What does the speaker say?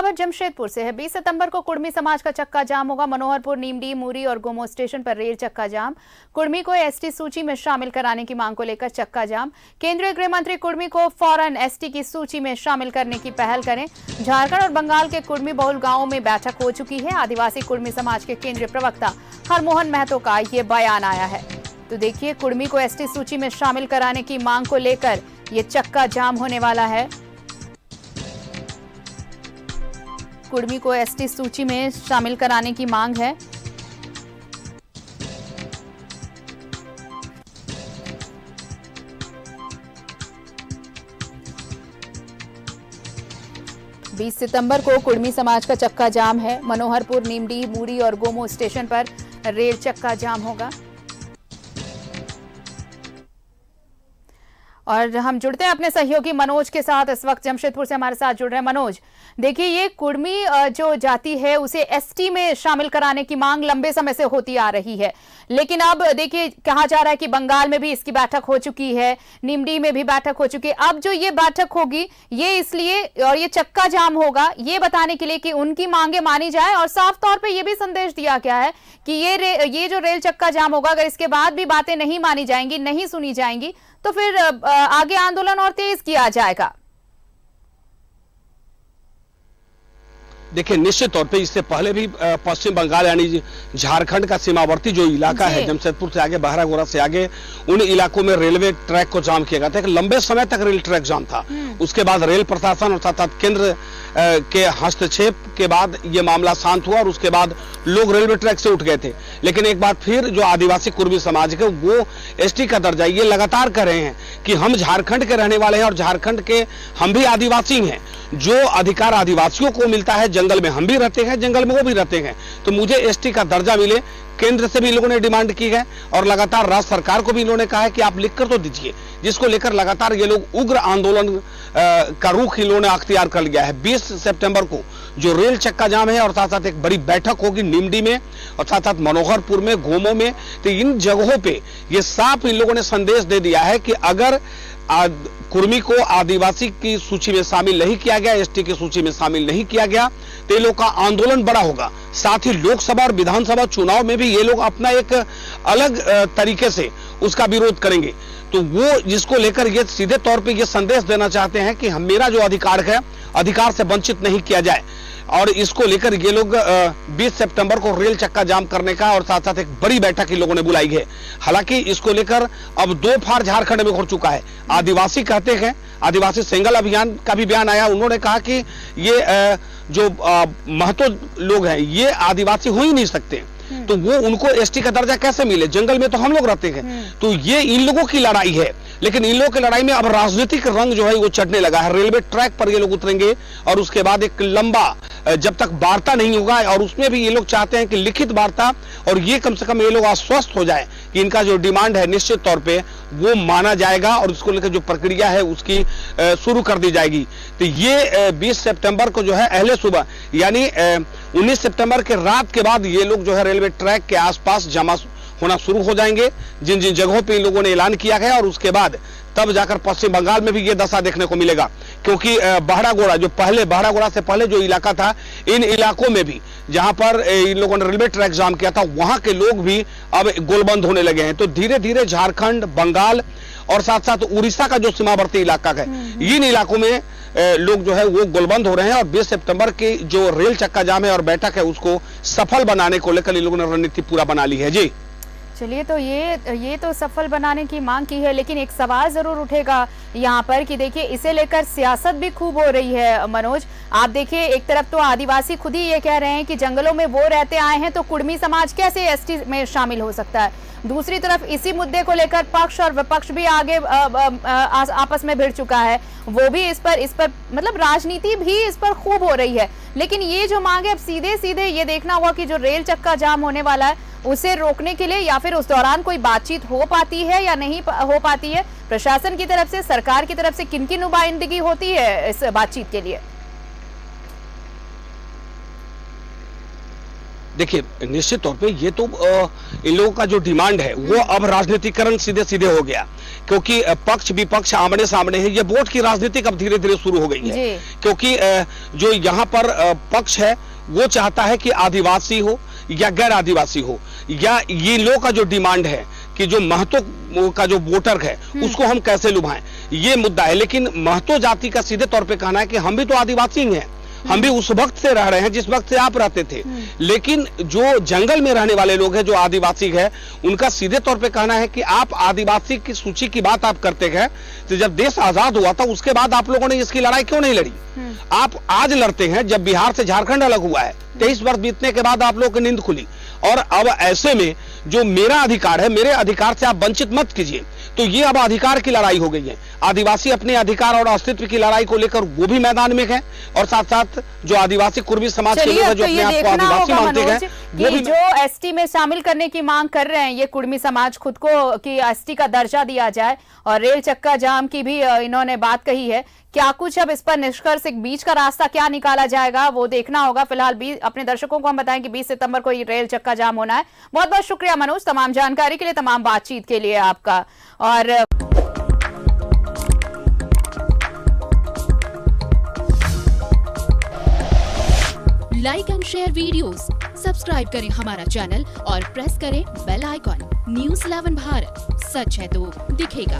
खबर जमशेदपुर से है। 20 सितंबर को कुर्मी समाज का चक्का जाम होगा। मनोहरपुर, नीमडी, मूरी और गोमो स्टेशन पर रेल चक्का जाम। कुर्मी को एसटी सूची में शामिल कराने की मांग को लेकर चक्का जाम। केंद्रीय गृह मंत्री कुर्मी को फौरन एसटी की सूची में शामिल करने की पहल करें। झारखंड और बंगाल के कुर्मी बहुल गांवों में बैठक हो चुकी है। आदिवासी कुर्मी समाज के केंद्रीय प्रवक्ता हरमोहन महतो का ये बयान आया है। तो देखिए, कुर्मी को एसटी सूची में शामिल कराने की मांग को लेकर ये चक्का जाम होने वाला है। कुर्मी को एसटी सूची में शामिल कराने की मांग है। बीस सितंबर को कुर्मी समाज का चक्का जाम है। मनोहरपुर, नीमडी, मूरी और गोमो स्टेशन पर रेल चक्का जाम होगा। और हम जुड़ते हैं अपने सहयोगी मनोज के साथ। इस वक्त जमशेदपुर से हमारे साथ जुड़ रहे हैं मनोज। देखिए, ये कुर्मी जो जाति है उसे एसटी में शामिल कराने की मांग लंबे समय से होती आ रही है, लेकिन अब देखिए कहा जा रहा है कि बंगाल में भी इसकी बैठक हो चुकी है, नीमडी में भी बैठक हो चुकी है। अब जो ये बैठक होगी ये इसलिए और ये चक्का जाम होगा ये बताने के लिए कि उनकी मांगे मानी जाए, और साफ तौर पे ये भी संदेश दिया गया है कि ये जो रेल चक्का जाम होगा, अगर इसके बाद भी बातें नहीं मानी जाएंगी, नहीं सुनी जाएंगी, तो फिर आगे आंदोलन और तेज किया जाएगा। देखिए, निश्चित तौर पे इससे पहले भी पश्चिम बंगाल यानी झारखंड का सीमावर्ती जो इलाका है, जमशेदपुर से आगे, बहरागोड़ा से आगे, उन इलाकों में रेलवे ट्रैक को जाम किया गया था। लंबे समय तक रेल ट्रैक जाम था। उसके बाद रेल प्रशासन और साथ केंद्र के हस्तक्षेप के बाद ये मामला शांत हुआ और उसके बाद लोग रेलवे ट्रैक से उठ गए थे। लेकिन एक बार फिर जो आदिवासी कुर्मी समाज के वो एसटी का दर्जा ये लगातार कर रहे हैं कि हम झारखंड के रहने वाले हैं और झारखंड के हम भी आदिवासी हैं। जो अधिकार आदिवासियों को मिलता है, जंगल में हम भी रहते हैं, जंगल में वो भी रहते हैं, तो मुझे एसटी का दर्जा मिले। केंद्र से भी लोगों ने डिमांड की है और लगातार राज्य सरकार को भी इन्होंने कहा है कि आप लिखकर तो दीजिए, जिसको लेकर लगातार ये लोग उग्र आंदोलन का रुख इन्होंने अख्तियार कर लिया है। 20 सितंबर को जो रेल चक्का जाम है और साथ साथ एक बड़ी बैठक होगी नीमडी में और साथ साथ मनोहरपुर में, गोमो में। तो इन जगहों पे ये साफ इन लोगों ने संदेश दे दिया है कि अगर कुर्मी को आदिवासी की सूची में शामिल नहीं किया गया, एसटी की सूची में शामिल नहीं किया गया, तो ये लोग का आंदोलन बड़ा होगा। साथ ही लोकसभा और विधानसभा चुनाव में भी ये लोग अपना एक अलग तरीके से उसका विरोध करेंगे। तो वो जिसको लेकर ये सीधे तौर पे ये संदेश देना चाहते हैं कि मेरा जो अधिकार है, अधिकार से वंचित नहीं किया जाए। और इसको लेकर ये लोग 20 सितंबर को रेल चक्का जाम करने का और साथ साथ एक बड़ी बैठक इन लोगों ने बुलाई है। हालांकि इसको लेकर अब दो फार झारखंड में हो चुका है। आदिवासी कहते हैं, आदिवासी सेंगल अभियान का भी बयान आया, उन्होंने कहा कि ये जो महतो लोग हैं ये आदिवासी हो ही नहीं सकते, तो वो उनको एसटी का दर्जा कैसे मिले, जंगल में तो हम लोग रहते हैं। तो ये इन लोगों की लड़ाई है, लेकिन इन लोगों की लड़ाई में अब राजनीतिक रंग जो है वो चढ़ने लगा है। रेलवे ट्रैक पर ये लोग उतरेंगे और उसके बाद एक लंबा, जब तक वार्ता नहीं होगा, और उसमें भी ये लोग चाहते हैं कि लिखित वार्ता, और ये कम से कम ये लोग आश्वस्त हो जाए कि इनका जो डिमांड है निश्चित तौर पे वो माना जाएगा और इसको लेकर जो प्रक्रिया है उसकी शुरू कर दी जाएगी। तो ये 20 सितंबर को जो है अहले सुबह यानी 19 सितंबर के रात के बाद ये लोग जो है रेलवे ट्रैक के आसपास जमा होना शुरू हो जाएंगे, जिन जिन जगहों पे इन लोगों ने ऐलान किया है। और उसके बाद तब जाकर पश्चिम बंगाल में भी ये दशा देखने को मिलेगा, क्योंकि बहरागोड़ा जो पहले, बहरागोड़ा से पहले जो इलाका था, इन इलाकों में भी जहां पर इन लोगों ने रेलवे ट्रैक जाम किया था, वहां के लोग भी अब गोलबंद होने लगे हैं। तो धीरे धीरे झारखंड, बंगाल और साथ साथ उड़ीसा का जो सीमावर्ती इलाका है, इन इलाकों में लोग जो है वो गोलबंद हो रहे हैं। और 20 सितंबर की जो रेल चक्का जाम है और बैठक है उसको सफल बनाने को लेकर इन लोगों ने रणनीति पूरा बना ली है। जी चलिए, तो ये तो सफल बनाने की मांग की है, लेकिन एक सवाल जरूर उठेगा यहाँ पर कि देखिए इसे लेकर सियासत भी खूब हो रही है। मनोज, आप देखिए, एक तरफ तो आदिवासी खुद ही ये कह रहे हैं कि जंगलों में वो रहते आए हैं तो कुर्मी समाज कैसे एसटी में शामिल हो सकता है। दूसरी तरफ इसी मुद्दे को लेकर पक्ष और विपक्ष भी आगे आपस में भिड़ चुका है, वो भी इस पर मतलब राजनीति भी इस पर खूब हो रही है। लेकिन ये जो मांग है, अब सीधे सीधे ये देखना होगा कि जो रेल चक्का जाम होने वाला है उसे रोकने के लिए या फिर उस दौरान कोई बातचीत हो पाती है या नहीं हो पाती है। प्रशासन की तरफ से, सरकार की तरफ से किनकी नुमाइंदगी होती है इस बातचीत के लिए? देखिए, निश्चित तौर पे ये तो इन लोगों का जो डिमांड है वो अब राजनीतिकरण सीधे सीधे हो गया, क्योंकि पक्ष विपक्ष आमने सामने है। ये वोट की राजनीति अब धीरे धीरे शुरू हो गई है, क्योंकि जो यहाँ पर पक्ष है वो चाहता है कि आदिवासी हो या गैर आदिवासी हो, या ये लोगों का जो डिमांड है कि जो महतो का जो वोटर है उसको हम कैसे लुभाएं, ये मुद्दा है। लेकिन महतो जाति का सीधे तौर पे कहना है कि हम भी तो आदिवासी ही हैं, हम भी उस वक्त से रह रहे हैं जिस वक्त से आप रहते थे। लेकिन जो जंगल में रहने वाले लोग हैं, जो आदिवासी है, उनका सीधे तौर पे कहना है कि आप आदिवासी की सूची की बात आप करते हैं, तो जब देश आजाद हुआ था उसके बाद आप लोगों ने इसकी लड़ाई क्यों नहीं लड़ी? आप आज लड़ते हैं जब बिहार से झारखंड अलग हुआ है, 23 वर्ष बीतने के बाद आप लोगों की नींद खुली। और अब ऐसे में जो मेरा अधिकार है, मेरे अधिकार से आप वंचित मत कीजिए। तो ये अब अधिकार की लड़ाई हो गई है। आदिवासी अपने अधिकार और अस्तित्व की लड़ाई को लेकर वो भी मैदान में है, और साथ साथ जो आदिवासी कुर्मी समाज के लोग हैं जो अपने आप को आदिवासी मानते हैं वो भी जो एसटी में शामिल करने की मांग कर रहे हैं ये कुर्मी समाज खुद को कि एसटी का दर्जा दिया जाए, और रेल चक्का जाम की भी इन्होंने बात कही है। क्या कुछ अब इस पर निष्कर्ष, एक बीच का रास्ता क्या निकाला जाएगा वो देखना होगा। फिलहाल अपने दर्शकों को हम बताएं कि 20 सितंबर को ये रेल चक्का जाम होना है। बहुत बहुत शुक्रिया मनोज, तमाम जानकारी के लिए, तमाम बातचीत के लिए आपका। और like and share videos, subscribe करें हमारा चैनल और प्रेस करें बेल आइकॉन। न्यूज़ 11 भारत, सच है तो दिखेगा।